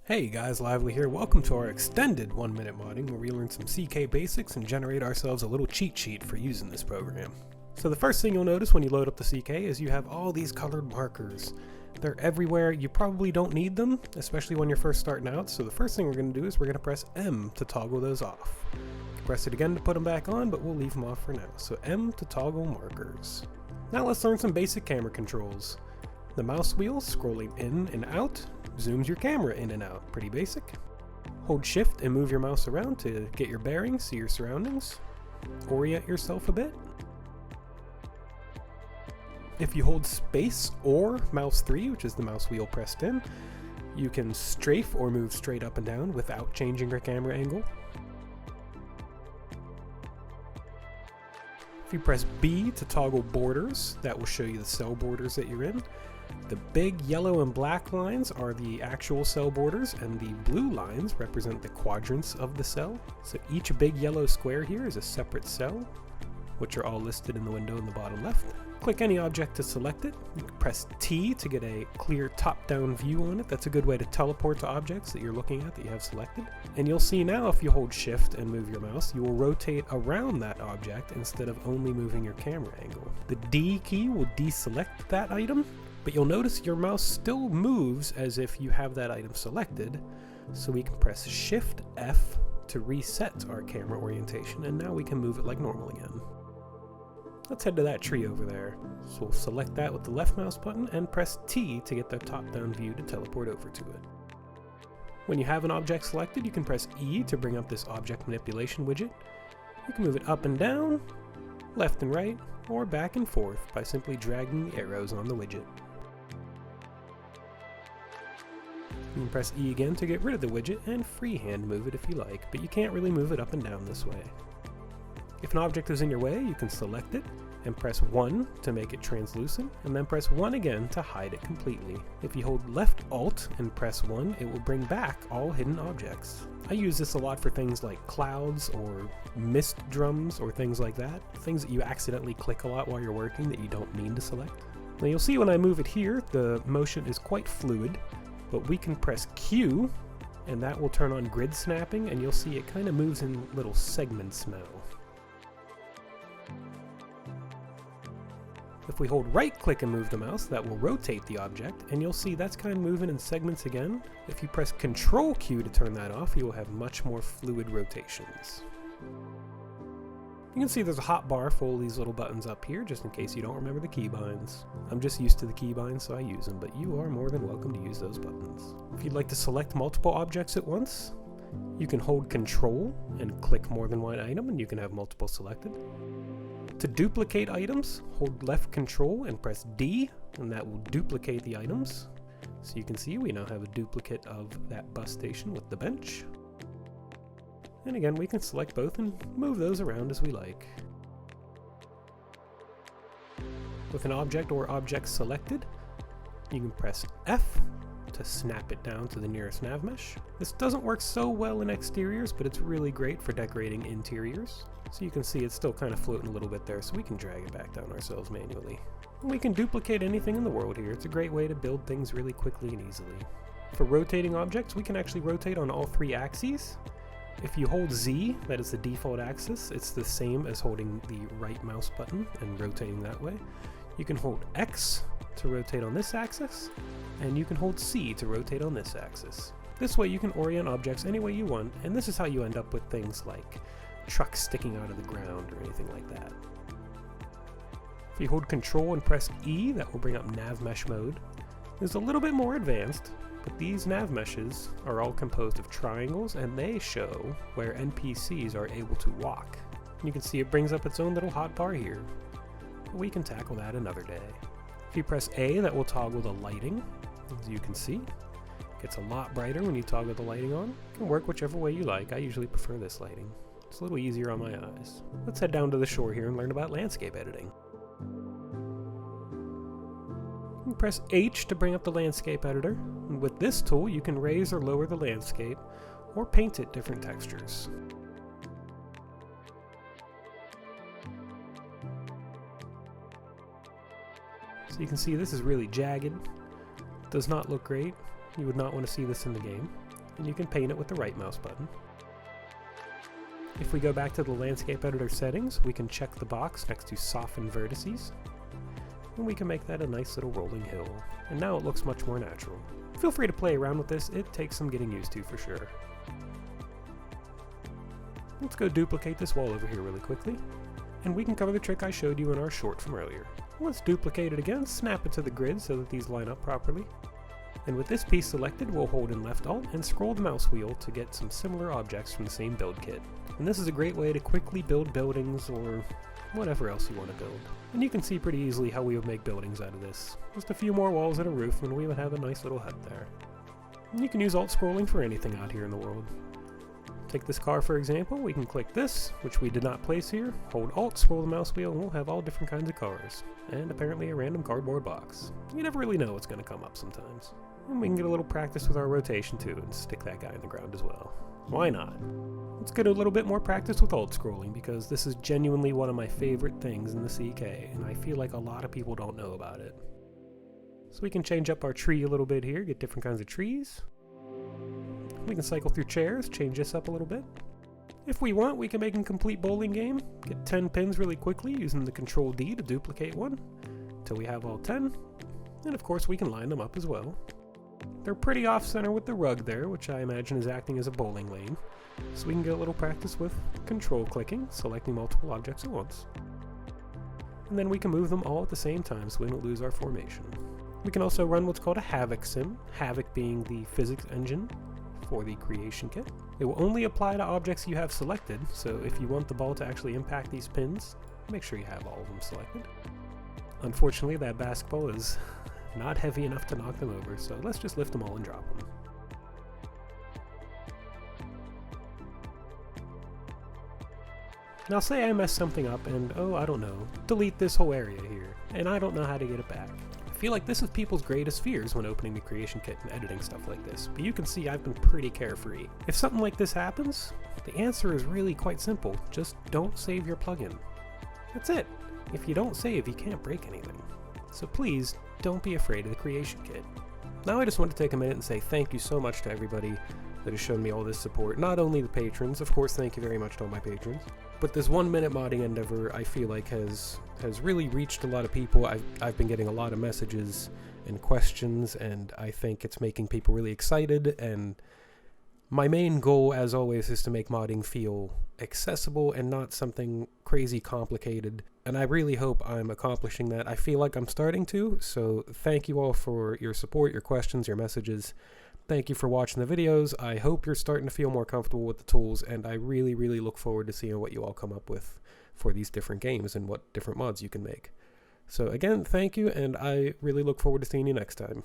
Hey guys, Lively here. Welcome to our extended 1-minute modding where we learn some CK basics and generate ourselves a little cheat sheet for using this program. So the first thing you'll notice when you load up the CK is you have all these colored markers. They're everywhere. You probably don't need them, especially when you're first starting out. So the first thing we're going to do is we're going to press M to toggle those off. Press it again to put them back on, but we'll leave them off for now. So M to toggle markers. Now let's learn some basic camera controls. The mouse wheel scrolling in and out zooms your camera in and out. Pretty basic. Hold shift and move your mouse around to get your bearings, see your surroundings. Orient yourself a bit. If you hold space or mouse 3, which is the mouse wheel pressed in, you can strafe or move straight up and down without changing your camera angle. If you press B to toggle borders, that will show you the cell borders that you're in. The big yellow and black lines are the actual cell borders, and the blue lines represent the quadrants of the cell. So each big yellow square here is a separate cell, which are all listed in the window in the bottom left. Click any object to select it. You can press T to get a clear top-down view on it. That's a good way to teleport to objects that you're looking at that you have selected. And you'll see now if you hold shift and move your mouse, you will rotate around that object instead of only moving your camera angle. The D key will deselect that item, but you'll notice your mouse still moves as if you have that item selected, so we can press Shift F to reset our camera orientation, and now we can move it like normal again. Let's head to that tree over there. So we'll select that with the left mouse button and press T to get the top-down view to teleport over to it. When you have an object selected, you can press E to bring up this object manipulation widget. You can move it up and down, left and right, or back and forth by simply dragging the arrows on the widget. You can press E again to get rid of the widget and freehand move it if you like, but you can't really move it up and down this way. If an object is in your way, you can select it and press 1 to make it translucent, and then press 1 again to hide it completely. If you hold left Alt and press 1, it will bring back all hidden objects. I use this a lot for things like clouds or mist drums or things like that, things that you accidentally click a lot while you're working that you don't mean to select. Now you'll see when I move it here, the motion is quite fluid, but we can press Q and that will turn on grid snapping, and you'll see it kind of moves in little segments now. If we hold right click and move the mouse, that will rotate the object, and you'll see that's kind of moving in segments again. If you press Control Q to turn that off, you will have much more fluid rotations. You can see there's a hotbar full of these little buttons up here, just in case you don't remember the keybinds. I'm just used to the keybinds, so I use them, but you are more than welcome to use those buttons. If you'd like to select multiple objects at once, you can hold Control and click more than one item, and you can have multiple selected. To duplicate items, hold left Control and press D, and that will duplicate the items. So you can see we now have a duplicate of that bus station with the bench. And again, we can select both and move those around as we like. With an object or objects selected, you can press F to snap it down to the nearest nav mesh. This doesn't work so well in exteriors, but it's really great for decorating interiors. So you can see it's still kind of floating a little bit there, so we can drag it back down ourselves manually. And we can duplicate anything in the world here. It's a great way to build things really quickly and easily. For rotating objects, we can actually rotate on all 3 axes. If you hold Z, that is the default axis, it's the same as holding the right mouse button and rotating that way. You can hold X to rotate on this axis, and you can hold C to rotate on this axis. This way you can orient objects any way you want, and this is how you end up with things like trucks sticking out of the ground or anything like that. If you hold Control and press E, that will bring up nav mesh mode. It's a little bit more advanced, but these nav meshes are all composed of triangles, and they show where NPCs are able to walk. You can see it brings up its own little hotbar here. We can tackle that another day. If you press A, that will toggle the lighting. As you can see, it gets a lot brighter when you toggle the lighting on. It can work whichever way you like. I usually prefer this lighting. It's a little easier on my eyes. Let's head down to the shore here and learn about landscape editing. You can press H to bring up the landscape editor, and with this tool you can raise or lower the landscape, or paint it different textures. So you can see this is really jagged, does not look great, you would not want to see this in the game. and you can paint it with the right mouse button. If we go back to the landscape editor settings, we can check the box next to soften vertices, and we can make that a nice little rolling hill. And now it looks much more natural. Feel free to play around with this, it takes some getting used to for sure. Let's go duplicate this wall over here really quickly, and we can cover the trick I showed you in our short from earlier. Let's duplicate it again, snap it to the grid so that these line up properly. And with this piece selected, we'll hold in left alt and scroll the mouse wheel to get some similar objects from the same build kit. And this is a great way to quickly build buildings or whatever else you want to build. And you can see pretty easily how we would make buildings out of this. Just a few more walls and a roof and we would have a nice little hut there. And you can use alt scrolling for anything out here in the world. Take this car for example, we can click this, which we did not place here, hold alt, scroll the mouse wheel, and we'll have all different kinds of cars. And apparently a random cardboard box. You never really know what's going to come up sometimes. And we can get a little practice with our rotation too, and stick that guy in the ground as well. Why not? Let's get a little bit more practice with alt scrolling, because this is genuinely one of my favorite things in the CK, and I feel like a lot of people don't know about it. So we can change up our tree a little bit here, get different kinds of trees. We can cycle through chairs, change this up a little bit. If we want, we can make a complete bowling game, get 10 pins really quickly using the Control D to duplicate one, until we have all 10, and of course we can line them up as well. They're pretty off-center with the rug there, which I imagine is acting as a bowling lane, so we can get a little practice with control clicking, selecting multiple objects at once. And then we can move them all at the same time so we don't lose our formation. We can also run what's called a Havok sim, Havok being the physics engine for the creation kit. It will only apply to objects you have selected, so if you want the ball to actually impact these pins, make sure you have all of them selected. Unfortunately, that basketball is not heavy enough to knock them over, so let's just lift them all and drop them. Now say I mess something up and, oh, I don't know, delete this whole area here, and I don't know how to get it back. I feel like this is people's greatest fears when opening the creation kit and editing stuff like this, but you can see I've been pretty carefree. If something like this happens, the answer is really quite simple. Just don't save your plugin. That's it. If you don't save, you can't break anything. So please, don't be afraid of the creation kit. Now I just want to take a minute and say thank you so much to everybody that has shown me all this support. Not only the patrons, of course thank you very much to all my patrons, but this 1 minute modding endeavor I feel like has really reached a lot of people. I've been getting a lot of messages and questions, and I think it's making people really excited, and my main goal as always is to make modding feel accessible and not something crazy complicated, and I really hope I'm accomplishing that. I feel like I'm starting to, so thank you all for your support, your questions, your messages. Thank you for watching the videos. I hope you're starting to feel more comfortable with the tools, and I really, really look forward to seeing what you all come up with for these different games and what different mods you can make. So again, thank you, and I really look forward to seeing you next time.